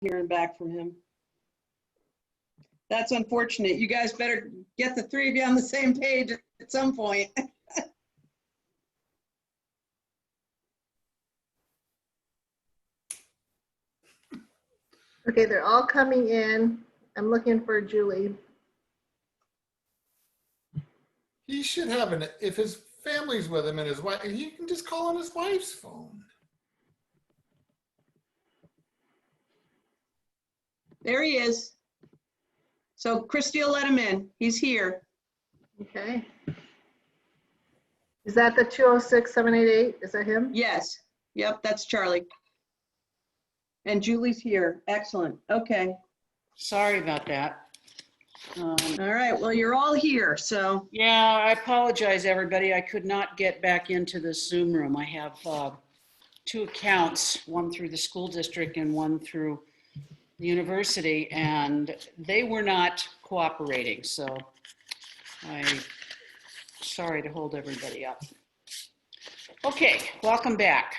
hearing back from him. That's unfortunate. You guys better get the three of you on the same page at some point. Okay, they're all coming in. I'm looking for Julie. He should have an, if his family's with him and his wife, he can just call on his wife's phone. There he is. So Christy will let him in. He's here. Okay. Is that the 206-788? Is that him? Yes. Yep, that's Charlie. And Julie's here. Excellent. Okay. Sorry about that. All right. Well, you're all here. So Yeah, I apologize, everybody. I could not get back into the Zoom room. I have two accounts, one through the school district and one through the university, and they were not cooperating. So I'm sorry to hold everybody up. Okay, welcome back.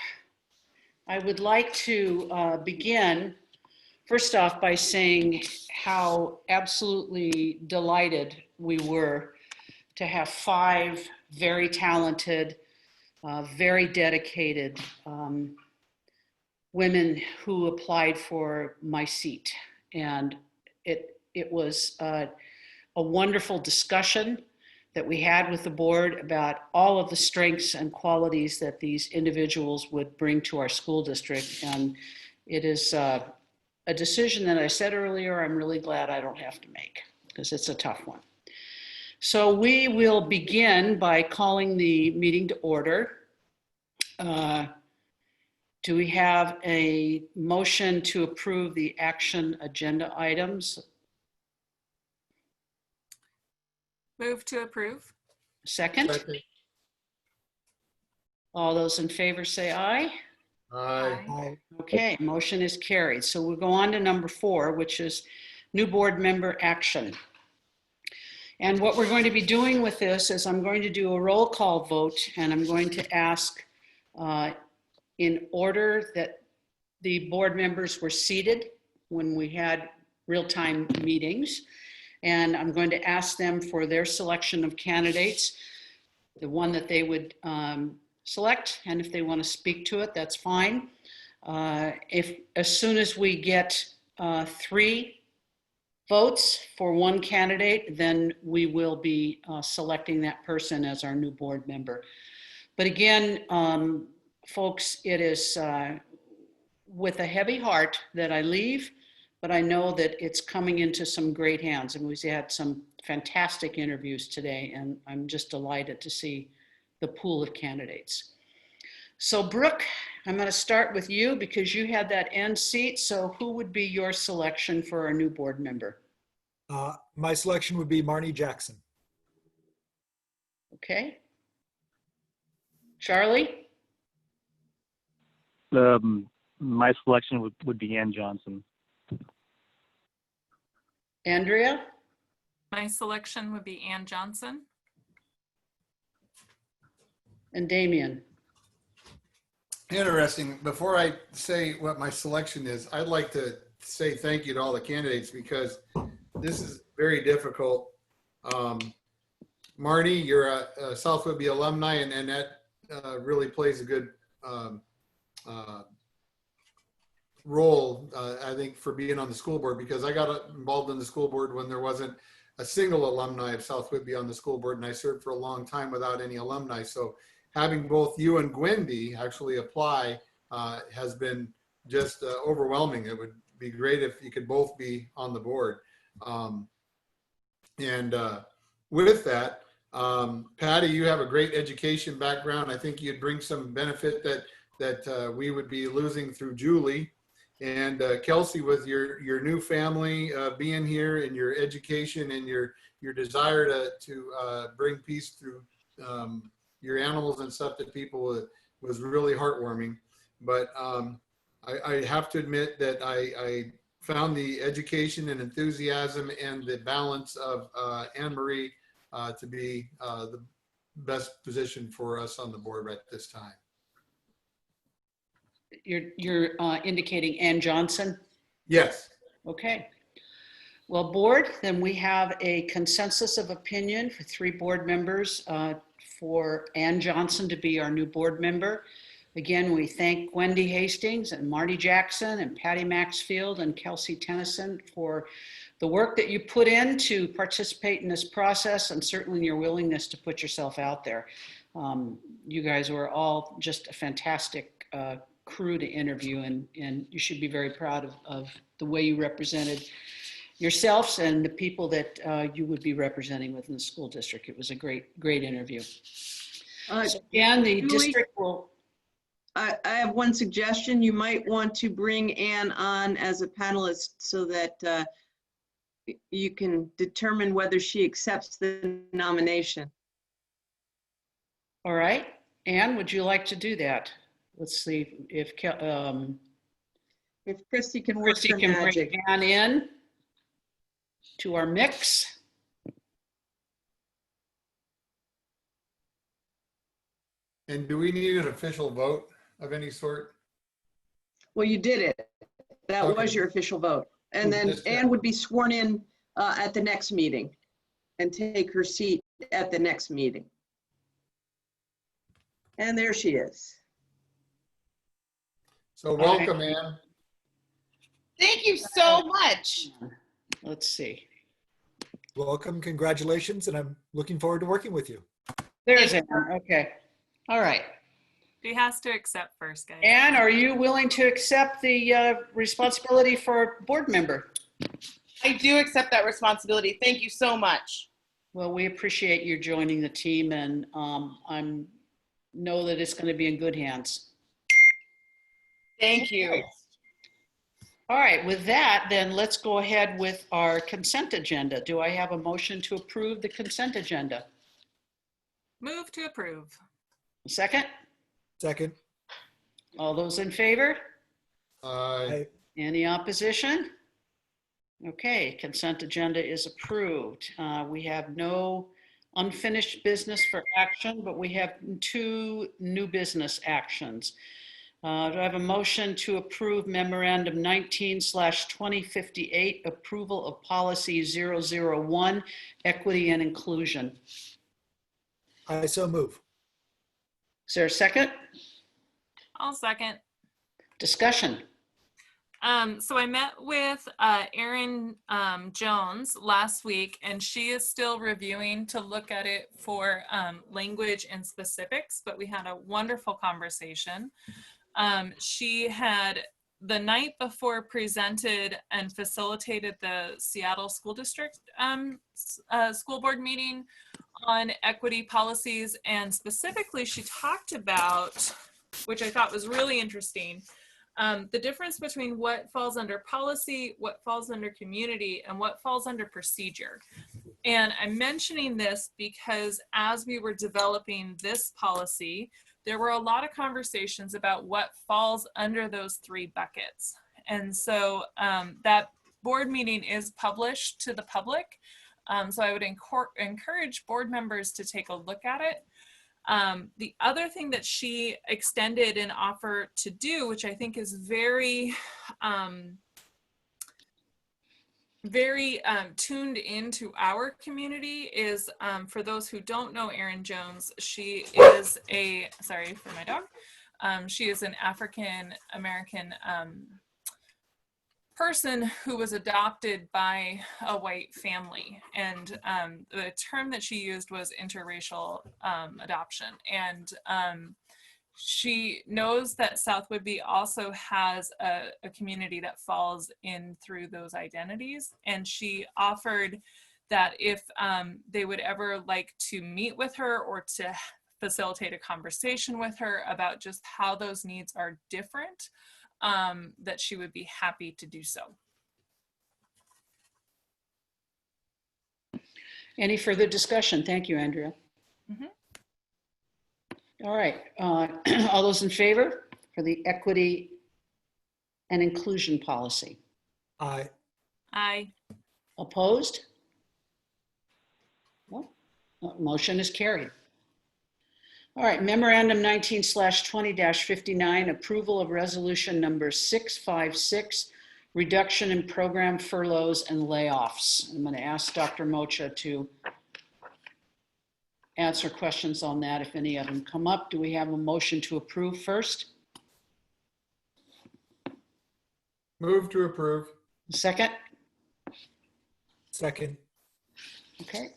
I would like to begin first off by saying how absolutely delighted we were to have 5 very talented, very dedicated women who applied for my seat. And it was a wonderful discussion that we had with the board about all of the strengths and qualities that these individuals would bring to our school district. And it is a decision that I said earlier, I'm really glad I don't have to make, because it's a tough one. So we will begin by calling the meeting to order. Do we have a motion to approve the action agenda items? Move to approve. Second? All those in favor say aye. Aye. Okay, motion is carried. So we'll go on to number 4, which is new board member action. And what we're going to be doing with this is I'm going to do a roll call vote, and I'm going to ask in order that the board members were seated when we had real-time meetings. And I'm going to ask them for their selection of candidates, the one that they would select, and if they want to speak to it, that's fine. If as soon as we get 3 votes for one candidate, then we will be selecting that person as our new board member. But again, folks, it is with a heavy heart that I leave, but I know that it's coming into some great hands, and we've had some fantastic interviews today, and I'm just delighted to see the pool of candidates. So Brooke, I'm going to start with you because you had that end seat. So who would be your selection for our new board member? My selection would be Marnie Jackson. Okay. Charlie? My selection would be Ann Johnson. Andrea? My selection would be Ann Johnson. And Damien? Interesting. Before I say what my selection is, I'd like to say thank you to all the candidates because this is very difficult. Marnie, you're a South Whitby alumni, and that really plays a good role, I think, for being on the school board, because I got involved in the school board when there wasn't a single alumni of South Whitby on the school board, and I served for a long time without any alumni. So having both you and Gwendy actually apply has been just overwhelming. It would be great if you could both be on the board. With that, Patty, you have a great education background. I think you'd bring some benefit that we would be losing through Julie. And Kelsey, with your new family being here, and your education and your desire to bring peace through your animals and stuff to people was really heartwarming. But I have to admit that I found the education and enthusiasm and the balance of Anne Marie to be the best position for us on the board at this time. You're indicating Ann Johnson? Yes. Okay. Well, board, then we have a consensus of opinion for 3 board members for Ann Johnson to be our new board member. Again, we thank Wendy Hastings and Marty Jackson and Patty Maxfield and Kelsey Tennyson for the work that you put in to participate in this process, and certainly your willingness to put yourself out there. You guys were all just a fantastic crew to interview, and you should be very proud of the way you represented yourselves and the people that you would be representing within the school district. It was a great interview. So again, the Julie? district will. I have one suggestion. You might want to bring Ann on as a panelist so that you can determine whether she accepts the nomination. All right. Ann, would you like to do that? Let's see if If Christy can work Christy her can magic. bring Ann in to our mix. And do we need an official vote of any sort? Well, you did it. That Okay. was your official vote. And then Just- Ann would be sworn in at the next meeting and take her seat at the next meeting. And there she is. So welcome, Ann. Thank you so much. Let's see. Welcome, congratulations, and I'm looking forward to working with you. There's Ann. Okay. All right. She has to accept first, guys. Ann, are you willing to accept the responsibility for board member? I do accept that responsibility. Thank you so much. Well, we appreciate you joining the team, and I know that it's going to be in good hands. Thank you. All right, with that, then let's go ahead with our consent agenda. Do I have a motion to approve the consent agenda? Move to approve. Second? Second. All those in favor? Aye. Any opposition? Okay, consent agenda is approved. We have no unfinished business for action, but we have 2 new business actions. Do I have a motion to approve memorandum 19/2058, approval of policy 001, equity and inclusion? I so move. Is there a second? I'll second. Discussion. So I met with Erin Jones last week, and she is still reviewing to look at it for language and specifics, but we had a wonderful conversation. She had the night before presented and facilitated the Seattle School District school board meeting on equity policies, and specifically she talked about, which I thought was really interesting, the difference between what falls under policy, what falls under community, and what falls under procedure. And I'm mentioning this because as we were developing this policy, there were a lot of conversations about what falls under those 3 buckets. And so that board meeting is published to the public. So I would encourage board members to take a look at it. The other thing that she extended an offer to do, which I think is very tuned into our community, is for those who don't know Erin Jones, she is sorry for my dog. She is an African American person who was adopted by a white family, and the term that she used was interracial adoption. And she knows that South Whidbey also has a community that falls in through those identities, and she offered that if they would ever like to meet with her or to facilitate a conversation with her about just how those needs are different, that she would be happy to do so. Any further discussion? Thank you, Andrea. Mhm. All right, all those in favor for the equity and inclusion policy? Aye. Aye. Opposed? Well, motion is carried. All right, memorandum 19/20-59, approval of resolution number 656, reduction in program furloughs and layoffs. I'm going to ask Dr. Mocha to answer questions on that if any of them come up. Do we have a motion to approve first? Move to approve. Second? Second. Okay.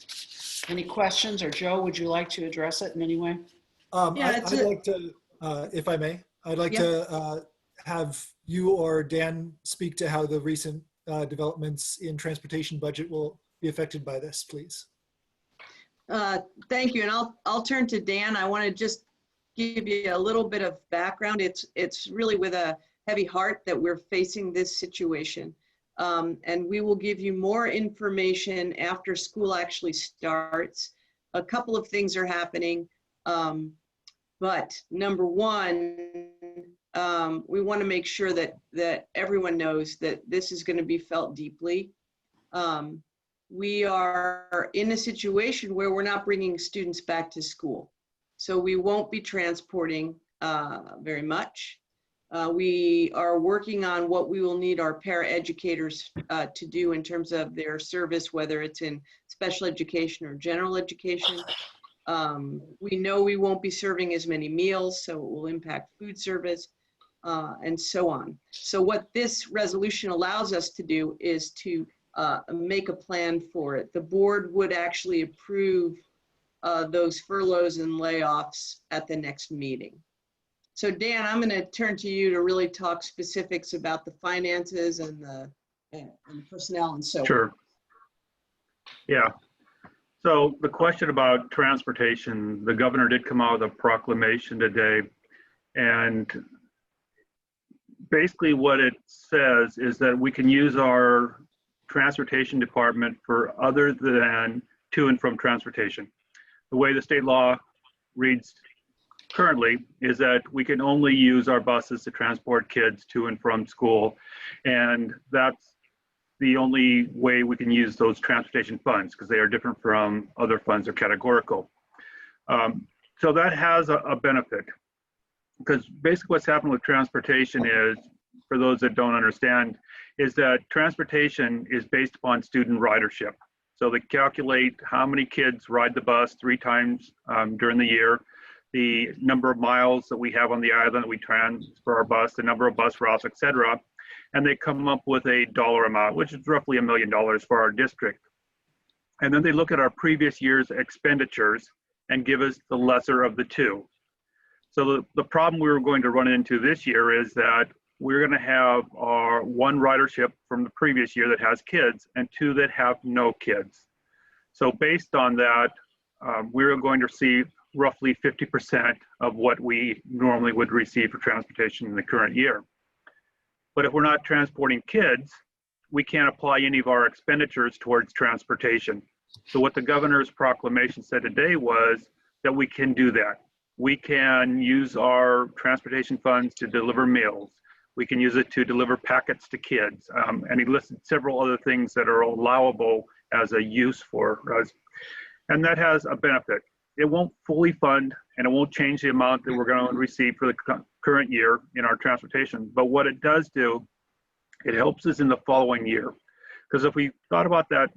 Any questions, or Joe, would you like to address it in any way? Yeah, I'd like to, if I may, I'd like Yeah. to have you or Dan speak to how the recent developments in transportation budget will be affected by this, please. Thank you, and I'll turn to Dan. I want to just give you a little bit of background. It's really with a heavy heart that we're facing this situation. And we will give you more information after school actually starts. A couple of things are happening, but number one, we want to make sure that everyone knows that this is going to be felt deeply. We are in a situation where we're not bringing students back to school, so we won't be transporting very much. We are working on what we will need our paraeducators to do in terms of their service, whether it's in special education or general education. We know we won't be serving as many meals, so it will impact food service and so on. So what this resolution allows us to do is to make a plan for it. The board would actually approve those furloughs and layoffs at the next meeting. So Dan, I'm going to turn to you to really talk specifics about the finances and the personnel and so on. Sure. Yeah. So the question about transportation, the governor did come out with a proclamation today, and basically what it says is that we can use our transportation department for other than to and from transportation. The way the state law reads currently is that we can only use our buses to transport kids to and from school, and that's the only way we can use those transportation funds, because they are different from other funds. They're categorical. So that has a benefit, because basically what's happened with transportation is, for those that don't understand, is that transportation is based upon student ridership. So they calculate how many kids ride the bus 3 times during the year, the number of miles that we have on the island that we transfer our bus, the number of bus routes, et cetera. And they come up with a dollar amount, which is roughly $1 million for our district. And then they look at our previous year's expenditures and give us the lesser of the two. So the problem we were going to run into this year is that we're going to have our 1 ridership from the previous year that has kids and 2 that have no kids. So based on that, we're going to receive roughly 50% of what we normally would receive for transportation in the current year. But if we're not transporting kids, we can't apply any of our expenditures towards transportation. So what the governor's proclamation said today was that we can do that. We can use our transportation funds to deliver meals. We can use it to deliver packets to kids. And he listed several other things that are allowable as a use for us. And that has a benefit. It won't fully fund, and it won't change the amount that we're going to receive for the current year in our transportation. But what it does do, it helps us in the following year. Because if we thought about that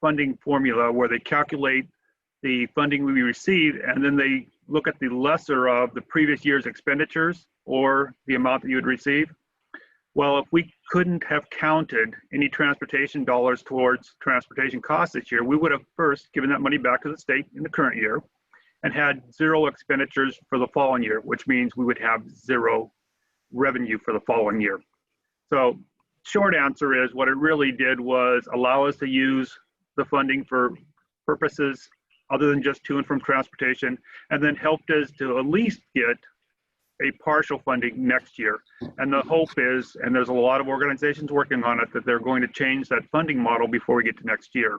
funding formula where they calculate the funding we receive and then they look at the lesser of the previous year's expenditures or the amount that you would receive, well, if we couldn't have counted any transportation dollars towards transportation costs this year, we would have first given that money back to the state in the current year and had 0 expenditures for the following year, which means we would have 0 revenue for the following year. So short answer is what it really did was allow us to use the funding for purposes other than just to and from transportation, and then helped us to at least get a partial funding next year. And the hope is, and there's a lot of organizations working on it, that they're going to change that funding model before we get to next year,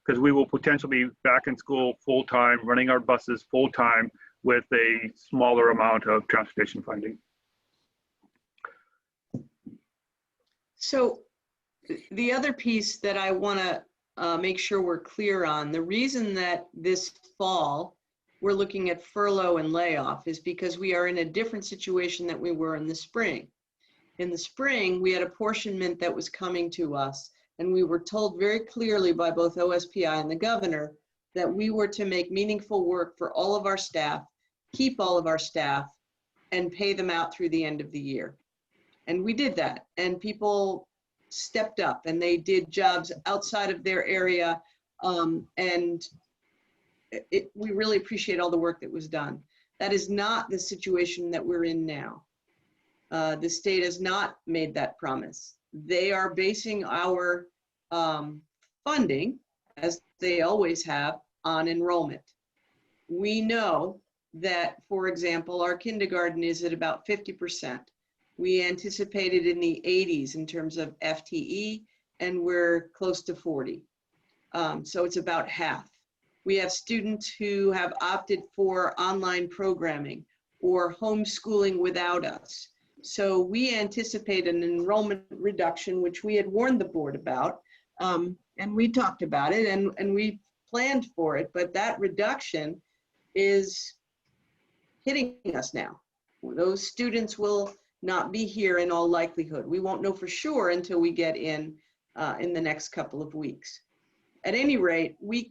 because we will potentially be back in school full-time, running our buses full-time with a smaller amount of transportation funding. So the other piece that I want to make sure we're clear on, the reason that this fall we're looking at furlough and layoff is because we are in a different situation than we were in the spring. In the spring, we had apportionment that was coming to us, and we were told very clearly by both OSPI and the governor that we were to make meaningful work for all of our staff, keep all of our staff, and pay them out through the end of the year. And we did that, and people stepped up and they did jobs outside of their area, and we really appreciate all the work that was done. That is not the situation that we're in now. The state has not made that promise. They are basing our funding, as they always have, on enrollment. We know that, for example, our kindergarten is at about 50%. We anticipated in the 80s in terms of FTE, and we're close to 40. So it's about half. We have students who have opted for online programming or homeschooling without us. So we anticipate an enrollment reduction, which we had warned the board about, and we talked about it, and we planned for it, but that reduction is hitting us now. Those students will not be here in all likelihood. We won't know for sure until we get in the next couple of weeks. At any rate, we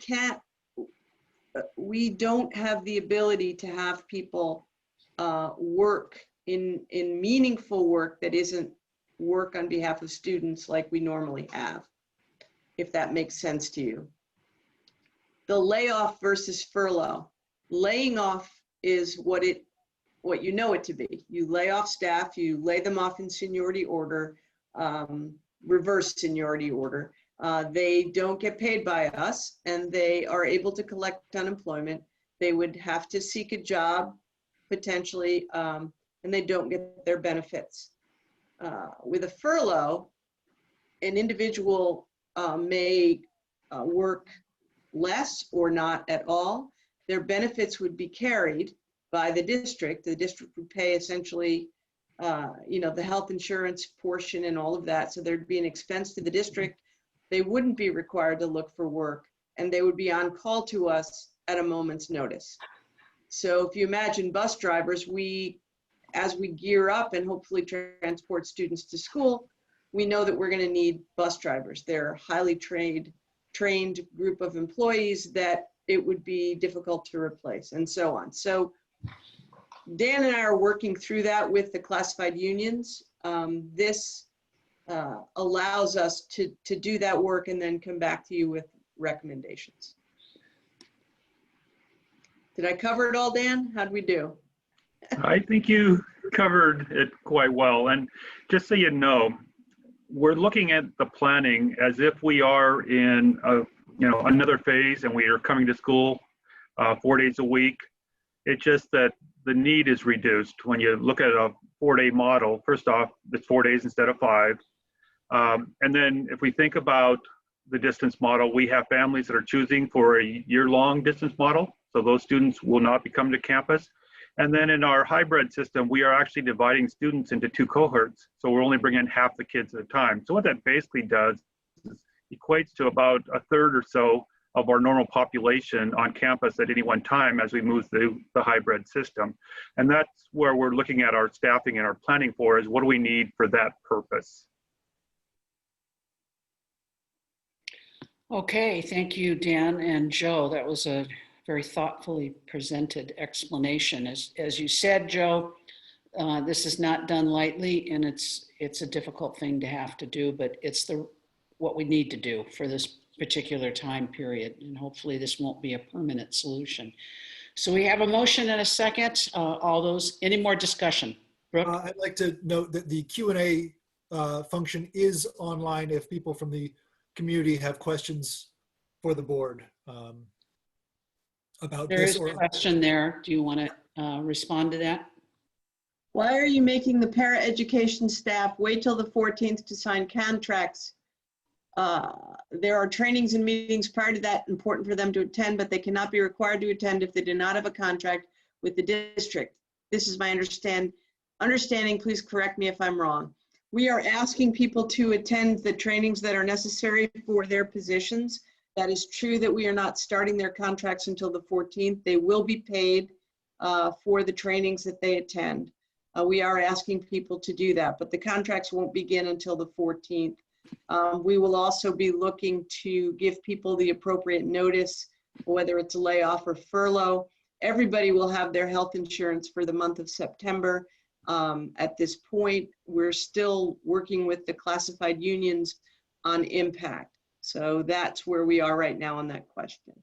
don't have the ability to have people work in meaningful work that isn't work on behalf of students like we normally have, if that makes sense to you. The layoff versus furlough. Laying off is what you know it to be. You lay off staff, you lay them off in seniority order, reverse seniority order. They don't get paid by us, and they are able to collect unemployment. They would have to seek a job potentially, and they don't get their benefits. With a furlough, an individual may work less or not at all. Their benefits would be carried by the district. The district would pay essentially, the health insurance portion and all of that. So there'd be an expense to the district. They wouldn't be required to look for work, and they would be on call to us at a moment's notice. So if you imagine bus drivers, as we gear up and hopefully transport students to school, we know that we're going to need bus drivers. They're a highly trained group of employees that it would be difficult to replace, and so on. So Dan and I are working through that with the classified unions. This allows us to do that work and then come back to you with recommendations. Did I cover it all, Dan? How'd we do? I think you covered it quite well. And just so you know, we're looking at the planning as if we are in another phase and we are coming to school 4 days a week. It's just that the need is reduced. When you look at a 4-day model, first off, it's 4 days instead of 5. And then if we think about the distance model, we have families that are choosing for a year-long distance model. So those students will not be coming to campus. And then in our hybrid system, we are actually dividing students into 2 cohorts. So we're only bringing half the kids at a time. So what that basically does is equates to about a third or so of our normal population on campus at any one time as we move through the hybrid system. And that's where we're looking at our staffing and our planning for, is what do we need for that purpose? Okay, thank you, Dan and Joe. That was a very thoughtfully presented explanation. As you said, Joe, this is not done lightly, and it's a difficult thing to have to do, but it's what we need to do for this particular time period, and hopefully this won't be a permanent solution. So we have a motion and a second. Any more discussion? Brooke? I'd like to note that the Q&A function is online if people from the community have questions for the board about There this. is a question there. Do you want to respond to that? Why are you making the paraeducation staff wait till the 14th to sign contracts? There are trainings and meetings prior to that important for them to attend, but they cannot be required to attend if they do not have a contract with the district. This is my understanding. Please correct me if I'm wrong. We are asking people to attend the trainings that are necessary for their positions. That is true that we are not starting their contracts until the 14th. They will be paid for the trainings that they attend. we are asking people to do that, but the contracts won't begin until the 14th. We will also be looking to give people the appropriate notice, whether it's a layoff or furlough. Everybody will have their health insurance for the month of September. At this point, we're still working with the classified unions on impact. So that's where we are right now on that question.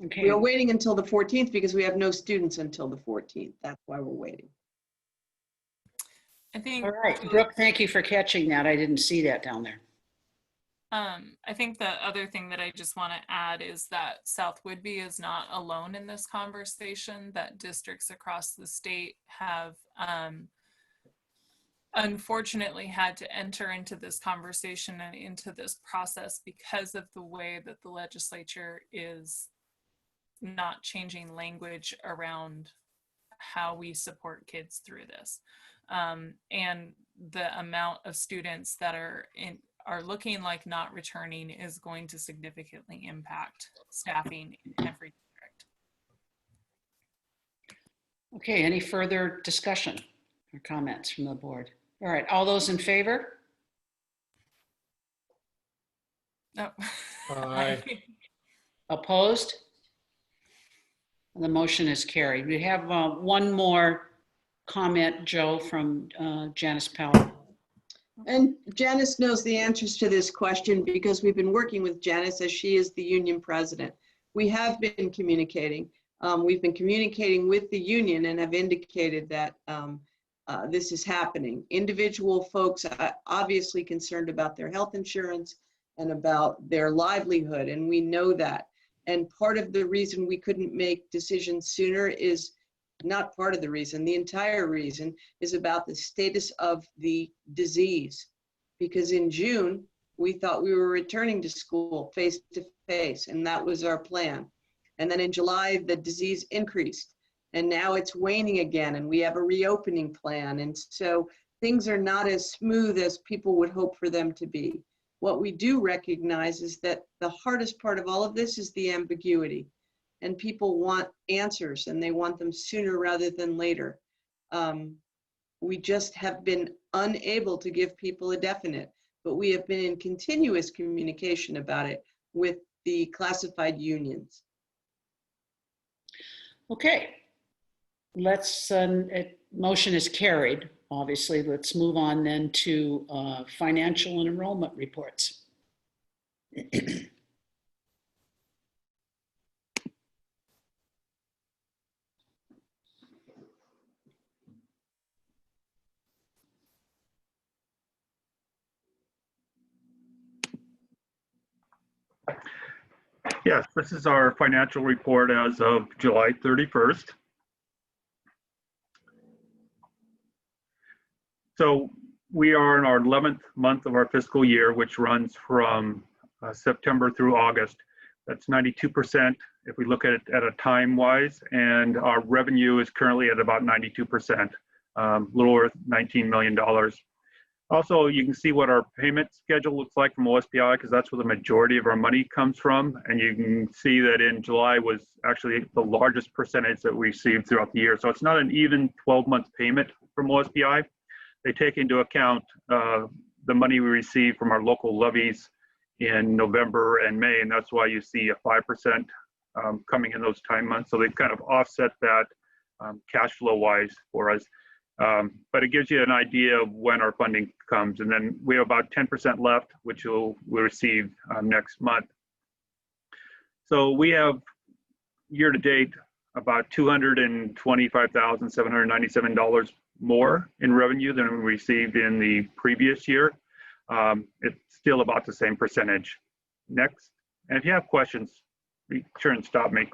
Okay. We are waiting until the 14th because we have no students until the 14th. That's why we're waiting. I think. All right, Brooke, thank you for catching that. I didn't see that down there. I think the other thing that I just want to add is that South Whidbey is not alone in this conversation, that districts across the state have unfortunately had to enter into this conversation and into this process because of the way that the legislature is not changing language around how we support kids through this. And the amount of students that are looking like not returning is going to significantly impact staffing in every district. Okay, any further discussion or comments from the board? All right, all those in favor? No. Aye. Opposed? The motion is carried. We have one more comment, Joe, from Janice Powell. And Janice knows the answers to this question because we've been working with Janice as she is the union president. We have been communicating. We've been communicating with the union and have indicated that this is happening. Individual folks are obviously concerned about their health insurance and about their livelihood, and we know that. And part of the reason we couldn't make decisions sooner is not part of the reason, the entire reason is about the status of the disease. Because in June, we thought we were returning to school face to face, and that was our plan. And then in July, the disease increased, and now it's waning again, and we have a reopening plan. And so things are not as smooth as people would hope for them to be. What we do recognize is that the hardest part of all of this is the ambiguity. And people want answers, and they want them sooner rather than later. We just have been unable to give people a definite, but we have been in continuous communication about it with the classified unions. Okay, let's, motion is carried, obviously. Let's move on then to financial and enrollment reports. Yes, this is our financial report as of July 31st. So we are in our 11th month of our fiscal year, which runs from September through August. That's 92% if we look at it at a time-wise, and our revenue is currently at about 92%, a little over $19 million. Also, you can see what our payment schedule looks like from OSPI, because that's where the majority of our money comes from. And you can see that in July was actually the largest percentage that we received throughout the year. So it's not an even 12-month payment from OSPI. They take into account the money we receive from our local levies in November and May, and that's why you see a 5% coming in those time months. So they've kind of offset that cash flow-wise for us. But it gives you an idea of when our funding comes. And then we have about 10% left, which we'll receive next month. So we have year to date about $225,797 more in revenue than we received in the previous year. It's still about the same percentage. Next, and if you have questions, be sure and stop me.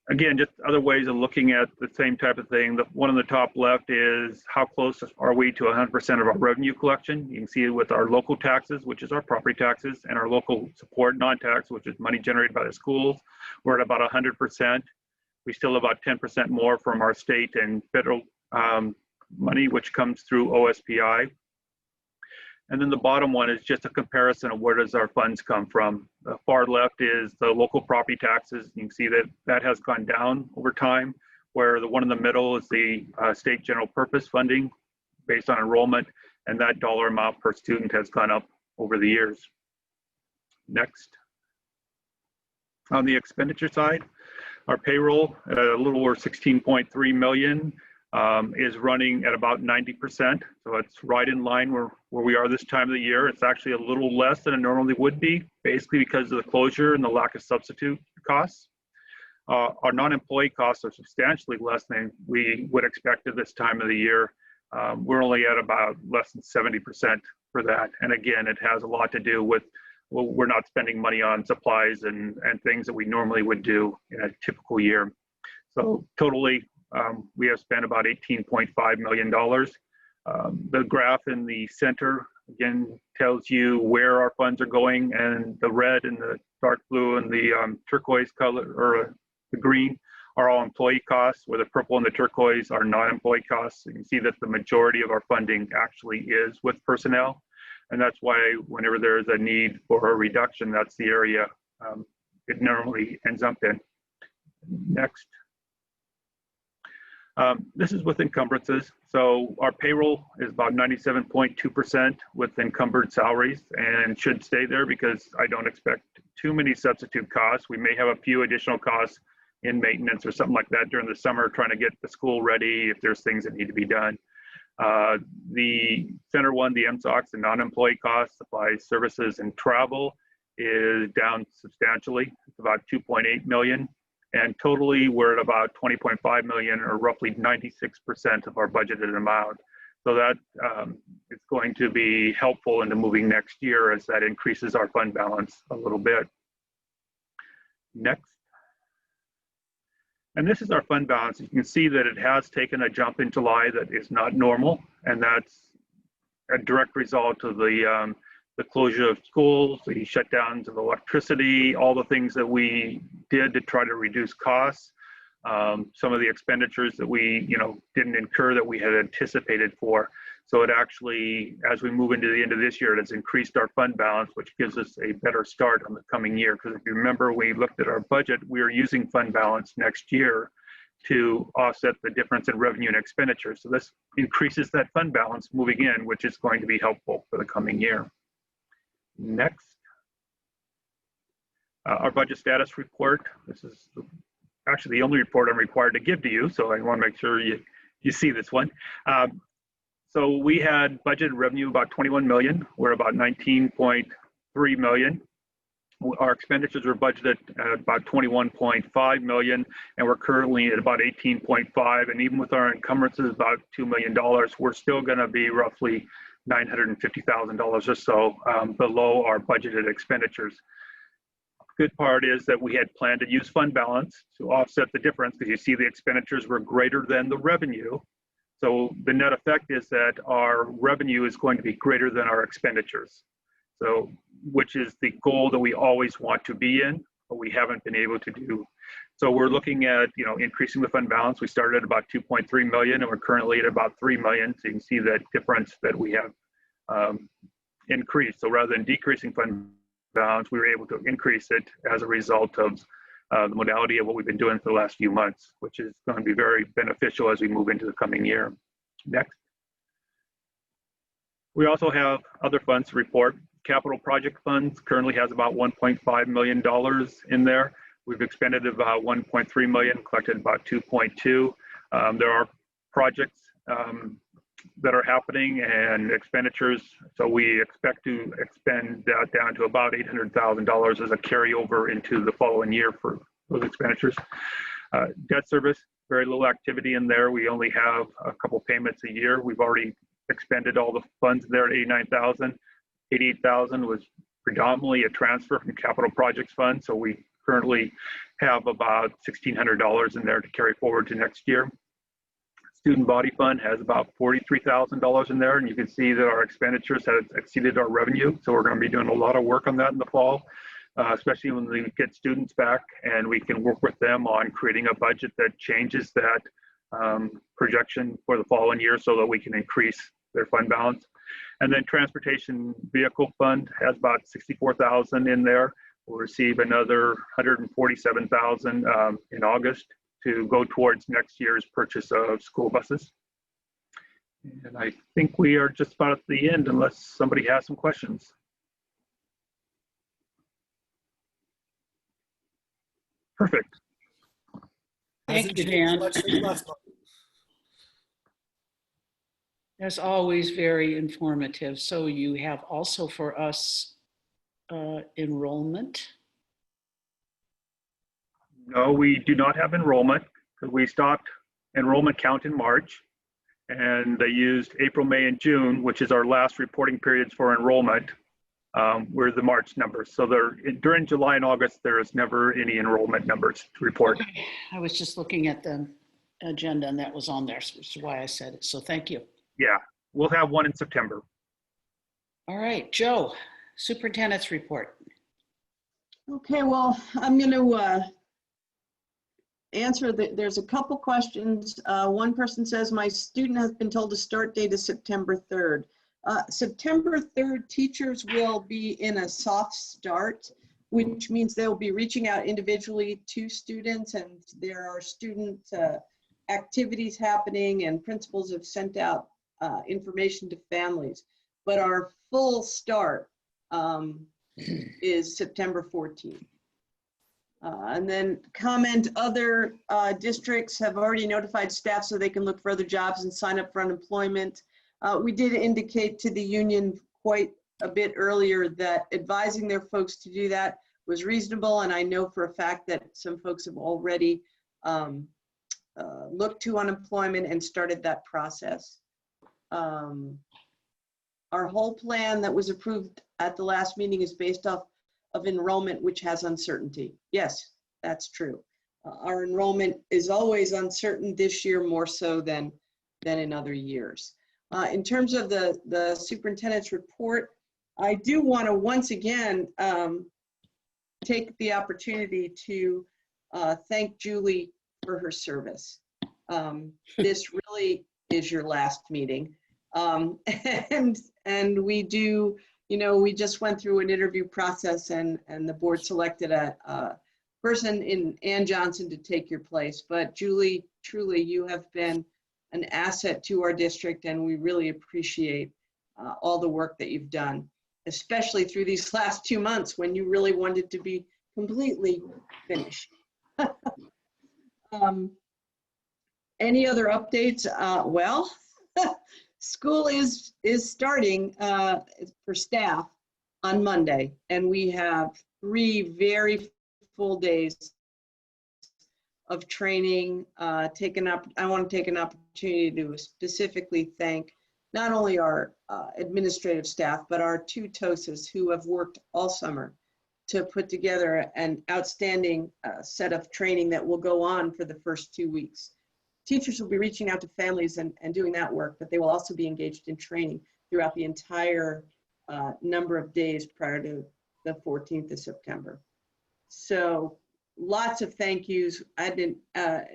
Again, just other ways of looking at the same type of thing. The one on the top left is how close are we to 100% of our revenue collection. You can see it with our local taxes, which is our property taxes, and our local support non-tax, which is money generated by the schools. We're at about 100%. We still have about 10% more from our state and federal money, which comes through OSPI. And then the bottom one is just a comparison of where does our funds come from. The far left is the local property taxes. You can see that that has gone down over time, where the one in the middle is the state general purpose funding based on enrollment, and that dollar amount per student has gone up over the years. Next. On the expenditure side, our payroll at a little over 16.3 million is running at about 90%. So it's right in line where we are this time of the year. It's actually a little less than it normally would be, basically because of the closure and the lack of substitute costs. Our non-employee costs are substantially less than we would expect at this time of the year. We're only at about less than 70% for that. And again, it has a lot to do with, well, we're not spending money on supplies and things that we normally would do in a typical year. So totally, we have spent about $18.5 million. The graph in the center, again, tells you where our funds are going, and the red and the dark blue and the turquoise color, or the green, are all employee costs, where the purple and the turquoise are non-employee costs. You can see that the majority of our funding actually is with personnel. And that's why whenever there's a need for a reduction, that's the area it normally ends up in. Next. This is with encumbrances. So our payroll is about 97.2% with encumbered salaries, and should stay there because I don't expect too many substitute costs. We may have a few additional costs in maintenance or something like that during the summer, trying to get the school ready if there's things that need to be done. The center one, the MSOCs, the non-employee costs, supplies, services, and travel is down substantially. It's about 2.8 million. And totally, we're at about 20.5 million, or roughly 96% of our budgeted amount. So that is going to be helpful into moving next year as that increases our fund balance a little bit. Next. And this is our fund balance. You can see that it has taken a jump in July that is not normal, and that's a direct result of the closure of schools, the shutdowns of electricity, all the things that we did to try to reduce costs, some of the expenditures that we didn't incur that we had anticipated for. So it actually, as we move into the end of this year, it has increased our fund balance, which gives us a better start on the coming year. Because if you remember, we looked at our budget, we are using fund balance next year to offset the difference in revenue and expenditure. So this increases that fund balance moving in, which is going to be helpful for the coming year. Next. Our budget status report. This is actually the only report I'm required to give to you, so I want to make sure you see this one. So we had budgeted revenue about 21 million. We're about 19.3 million. Our expenditures were budgeted at about 21.5 million, and we're currently at about 18.5. And even with our encumbrances about $2 million, we're still going to be roughly $950,000 or so below our budgeted expenditures. Good part is that we had planned to use fund balance to offset the difference, because you see the expenditures were greater than the revenue. So the net effect is that our revenue is going to be greater than our expenditures. So, which is the goal that we always want to be in, but we haven't been able to do. So we're looking at, increasing the fund balance. We started at about 2.3 million, and we're currently at about 3 million. So you can see that difference that we have increased. So rather than decreasing fund balance, we were able to increase it as a result of the modality of what we've been doing for the last few months, which is going to be very beneficial as we move into the coming year. Next. We also have other funds to report. Capital project funds currently has about $1.5 million in there. We've expended about 1.3 million, collected about 2.2. There are projects that are happening and expenditures. So we expect to expend that down to about $800,000 as a carryover into the following year for those expenditures. Debt service, very little activity in there. We only have a couple payments a year. We've already expended all the funds there at $89,000. $88,000 was predominantly a transfer from capital projects fund. So we currently have about $1,600 in there to carry forward to next year. Student body fund has about $43,000 in there, and you can see that our expenditures have exceeded our revenue. So we're going to be doing a lot of work on that in the fall, especially when we get students back, and we can work with them on creating a budget that changes that projection for the following year so that we can increase their fund balance. And then transportation vehicle fund has about $64,000 in there. We'll receive another $147,000 in August. to go towards next year's purchase of school buses. And I think we are just about at the end unless somebody has some questions. Perfect. Thank Hasn't you, changed Dan. much since last month. As always, very informative. So you have also for us enrollment. No, we do not have enrollment because we stopped enrollment count in March. And they used April, May, and June, which is our last reporting periods for enrollment, were the March numbers. So during July and August, there is never any enrollment numbers to report. Okay. I was just looking at the agenda and that was on there, which is why I said it. So thank you. Yeah, we'll have one in September. All right, Joe, superintendent's report. Okay, well, I'm going to answer that. There's a couple questions. One person says, my student has been told the start date is September 3rd. September 3rd, teachers will be in a soft start, which means they'll be reaching out individually to students, and there are student activities happening, and principals have sent out information to families. But our full start is September 14th. And then comment, other districts have already notified staff so they can look for other jobs and sign up for unemployment. We did indicate to the union quite a bit earlier that advising their folks to do that was reasonable, and I know for a fact that some folks have already looked to unemployment and started that process. Our whole plan that was approved at the last meeting is based off of enrollment, which has uncertainty. Yes, that's true. Our enrollment is always uncertain this year, more so than in other years. In terms of the superintendent's report, I do want to once again take the opportunity to thank Julie for her service. This really is your last meeting. And we do, you know, we just went through an interview process, and the board selected a person in Ann Johnson to take your place. But Julie, truly, you have been an asset to our district, and we really appreciate all the work that you've done, especially through these last 2 months when you really wanted to be completely finished. Any other updates? Well, school is starting for staff on Monday, and we have 3 very full days of training. I want to take an opportunity to specifically thank not only our administrative staff, but our 2 TOSAs who have worked all summer to put together an outstanding set of training that will go on for the first 2 weeks. Teachers will be reaching out to families and doing that work, but they will also be engaged in training throughout the entire number of days prior to the 14th of September. So lots of thank yous. I had an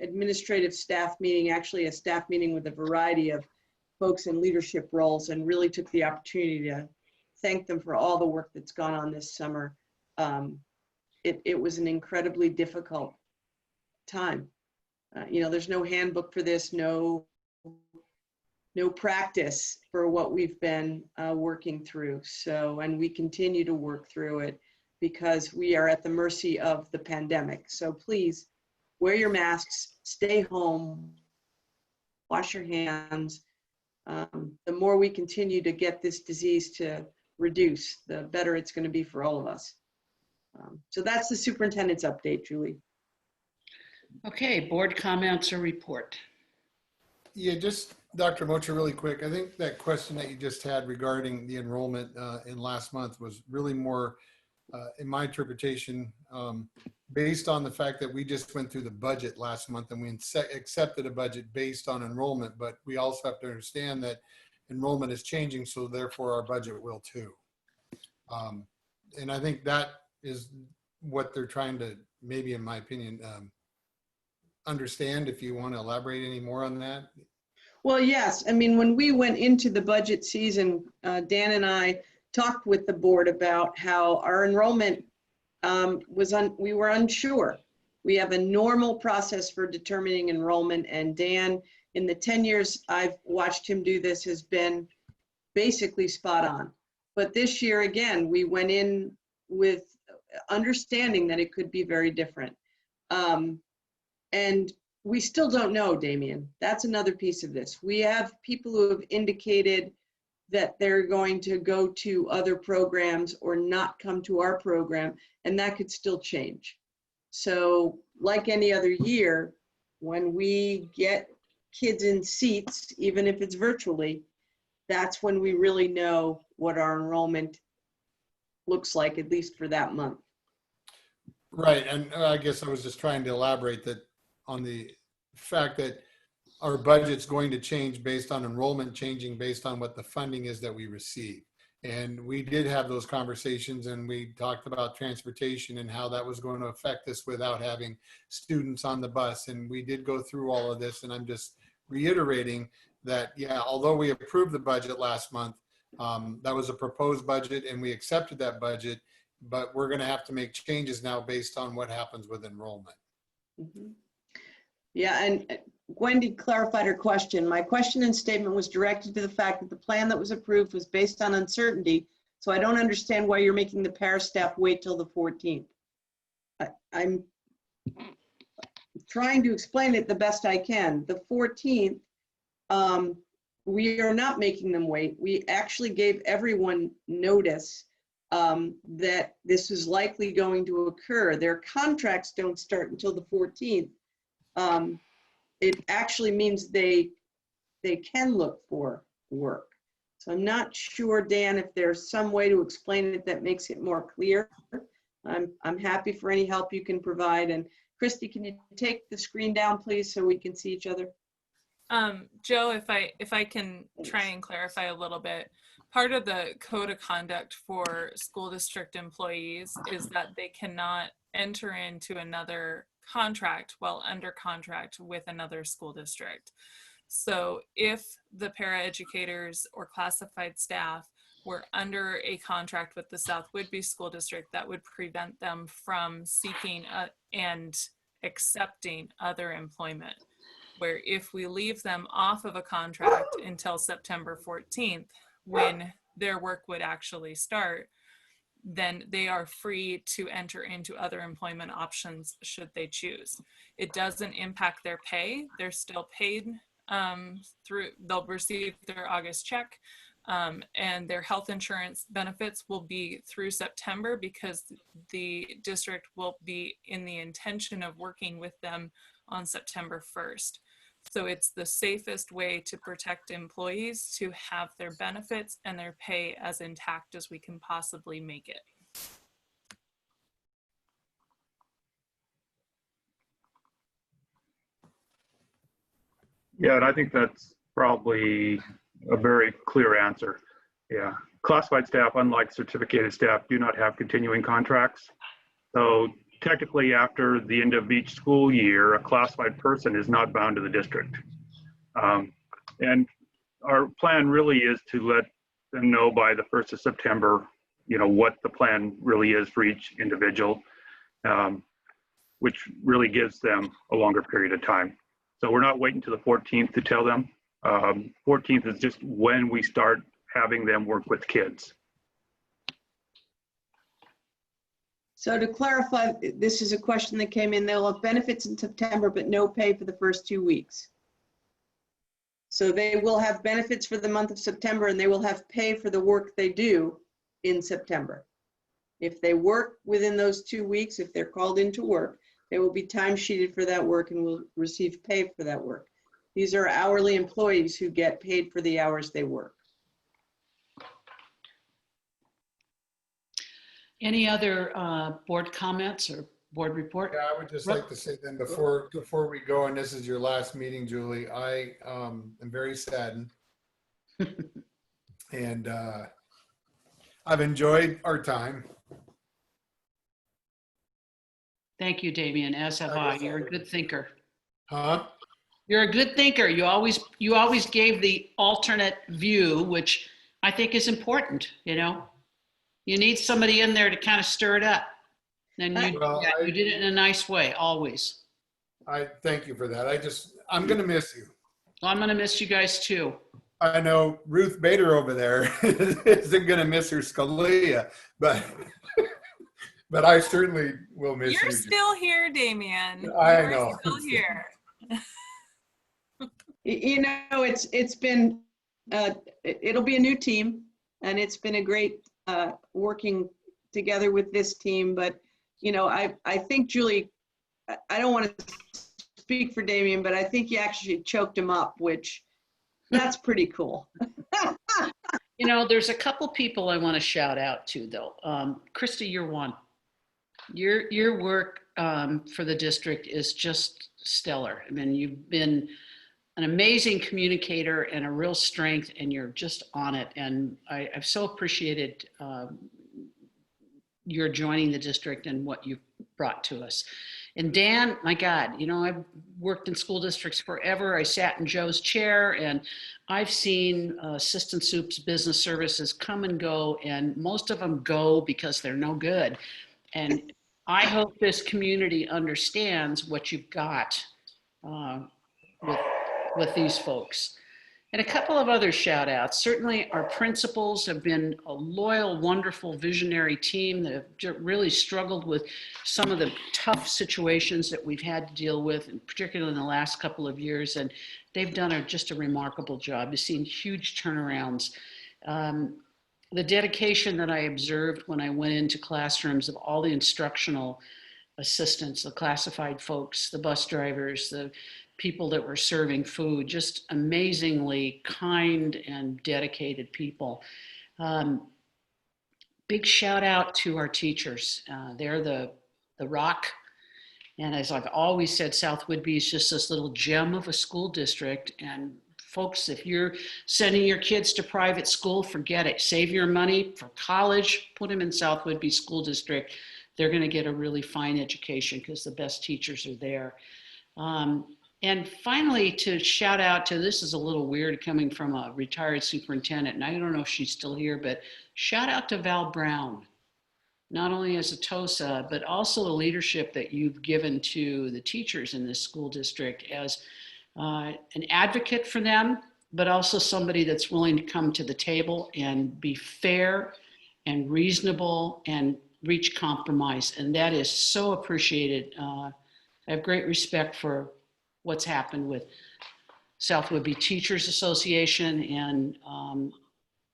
administrative staff meeting, actually a staff meeting with a variety of folks in leadership roles, and really took the opportunity to thank them for all the work that's gone on this summer. It was an incredibly difficult time. You know, there's no handbook for this, no practice for what we've been working through. So, and we continue to work through it because we are at the mercy of the pandemic. So please wear your masks, stay home, wash your hands. The more we continue to get this disease to reduce, the better it's going to be for all of us. So that's the superintendent's update, Julie. Okay, board comments or report. Yeah, just Dr. Mocha, really quick. I think that question that you just had regarding the enrollment in last month was really more, in my interpretation, based on the fact that we just went through the budget last month and we accepted a budget based on enrollment, but we also have to understand that enrollment is changing, so therefore our budget will too. And I think that is what they're trying to, maybe in my opinion, understand. If you want to elaborate any more on that. Well, yes. I mean, when we went into the budget season, Dan and I talked with the board about how our enrollment we were unsure. We have a normal process for determining enrollment, and Dan, in the 10 years I've watched him do this, has been basically spot on. But this year, again, we went in with understanding that it could be very different. And we still don't know, Damien. That's another piece of this. We have people who have indicated that they're going to go to other programs or not come to our program, and that could still change. So like any other year, when we get kids in seats, even if it's virtually, that's when we really know what our enrollment looks like, at least for that month. Right, and I guess I was just trying to elaborate that on the fact that our budget's going to change based on enrollment changing based on what the funding is that we receive. And we did have those conversations, and we talked about transportation and how that was going to affect us without having students on the bus. And we did go through all of this, and I'm just reiterating that, yeah, although we approved the budget last month, that was a proposed budget and we accepted that budget, but we're going to have to make changes now based on what happens with enrollment. Mm-hmm. Yeah, and Wendy clarified her question. My question and statement was directed to the fact that the plan that was approved was based on uncertainty, so I don't understand why you're making the para staff wait till the 14th. I'm trying to explain it the best I can. The 14th, we are not making them wait. We actually gave everyone notice that this is likely going to occur. Their contracts don't start until the 14th. It actually means they can look for work. So I'm not sure, Dan, if there's some way to explain it that makes it more clear. I'm happy for any help you can provide. And Christy, can you take the screen down, please, so we can see each other? Joe, if I can try and clarify a little bit, part of the code of conduct for school district employees is that they cannot enter into another contract while under contract with another school district. So if the paraeducators or classified staff were under a contract with the South Whidbey School District, that would prevent them from seeking and accepting other employment. Where if we leave them off of a contract until September 14th, when their work would actually start, then they are free to enter into other employment options should they choose. It doesn't impact their pay. They're still paid they'll receive their August check, and their health insurance benefits will be through September because the district will be in the intention of working with them on September 1st. So it's the safest way to protect employees to have their benefits and their pay as intact as we can possibly make it. Yeah, and I think that's probably a very clear answer. Yeah, classified staff, unlike certificated staff, do not have continuing contracts. So technically, after the end of each school year, a classified person is not bound to the district. And our plan really is to let them know by the 1st of September, you know, what the plan really is for each individual, which really gives them a longer period of time. So we're not waiting to the 14th to tell them. 14th is just when we start having them work with kids. So to clarify, this is a question that came in. They'll have benefits in September, but no pay for the first 2 weeks. So they will have benefits for the month of September, and they will have pay for the work they do in September. If they work within those 2 weeks, if they're called into work, they will be time-sheeted for that work and will receive pay for that work. These are hourly employees who get paid for the hours they work. Any other board comments or board report? Yeah, I would just like to say then before we go, and this is your last meeting, Julie, I am very saddened. And I've enjoyed our time. Thank you, Damien, as have I. You're a good thinker. Huh? You're a good thinker. You always gave the alternate view, which I think is important, you know? You need somebody in there to kind of stir it up. And you, Well, yeah, you did it in a nice way, always. I thank you for that. I'm going to miss you. Well, I'm gonna miss you guys too. I know Ruth Bader over there isn't going to miss her Scalia, but but I certainly will miss You're you. still here, Damien. I You're know. still here. You know, it's been, it'll be a new team, and it's been a great working together with this team. But, you know, I think, Julie, I don't want to speak for Damien, but I think you actually choked him up, which that's pretty cool. You know, there's a couple people I want to shout out to though. Christy, you're one. Your work for the district is just stellar. I mean, you've been an amazing communicator and a real strength, and you're just on it. And I've so appreciated your joining the district and what you've brought to us. And Dan, my God, you know, I've worked in school districts forever. I sat in Joe's chair, and I've seen assistant soups business services come and go, and most of them go because they're no good. And I hope this community understands what you've got with these folks. And a couple of other shout outs. Certainly our principals have been a loyal, wonderful, visionary team that have really struggled with some of the tough situations that we've had to deal with, and particularly in the last couple of years. And they've done just a remarkable job. We've seen huge turnarounds. The dedication that I observed when I went into classrooms of all the instructional assistants, the classified folks, the bus drivers, the people that were serving food, just amazingly kind and dedicated people. Big shout out to our teachers. They're the rock. And as I've always said, South Whidbey is just this little gem of a school district. And folks, if you're sending your kids to private school, forget it. Save your money for college, put them in South Whidbey School District. They're going to get a really fine education because the best teachers are there. And finally, to shout out to, this is a little weird coming from a retired superintendent, and I don't know if she's still here, but shout out to Val Brown, not only as a TOSA, but also the leadership that you've given to the teachers in this school district as an advocate for them, but also somebody that's willing to come to the table and be fair and reasonable and reach compromise. And that is so appreciated. I have great respect for what's happened with South Whidbey Teachers Association, and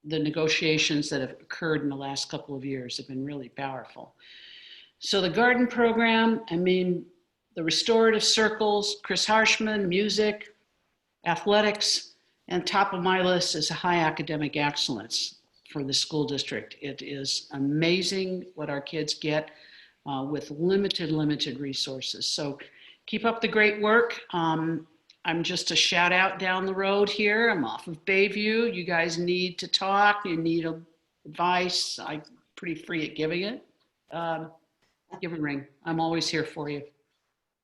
the negotiations that have occurred in the last couple of years have been really powerful. So the garden program, I mean, the restorative circles, Chris Harshman, music, athletics, and top of my list is high academic excellence for the school district. It is amazing what our kids get with limited resources. So keep up the great work. I'm just a shout out down the road here. I'm off of Bayview. You guys need to talk. You need advice. I'm pretty free at giving it. Give a ring. I'm always here for you.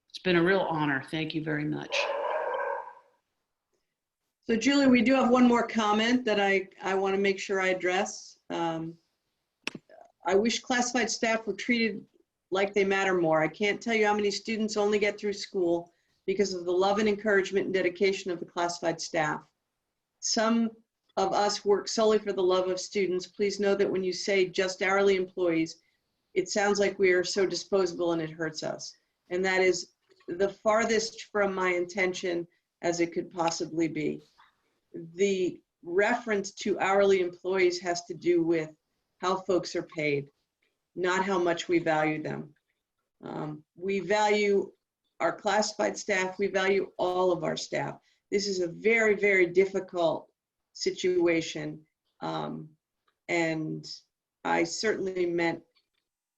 It's been a real honor. Thank you very much. So Julie, we do have one more comment that I want to make sure I address. I wish classified staff were treated like they matter more. I can't tell you how many students only get through school because of the love and encouragement and dedication of the classified staff. Some of us work solely for the love of students. Please know that when you say just hourly employees, it sounds like we are so disposable and it hurts us. And that is the farthest from my intention as it could possibly be. The reference to hourly employees has to do with how folks are paid, not how much we value them. We value our classified staff. We value all of our staff. This is a very, very difficult situation. And I certainly meant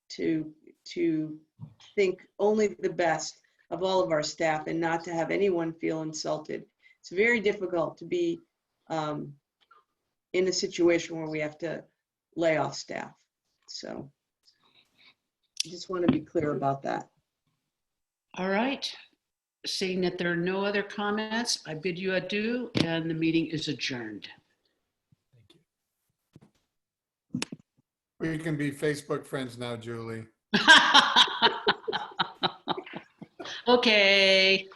to think only the best of all of our staff and not to have anyone feel insulted. It's very difficult to be in a situation where we have to lay off staff. So I just want to be clear about that. All right. Seeing that there are no other comments, I bid you adieu, and the meeting is adjourned. We can be Facebook friends now, Julie. Okay.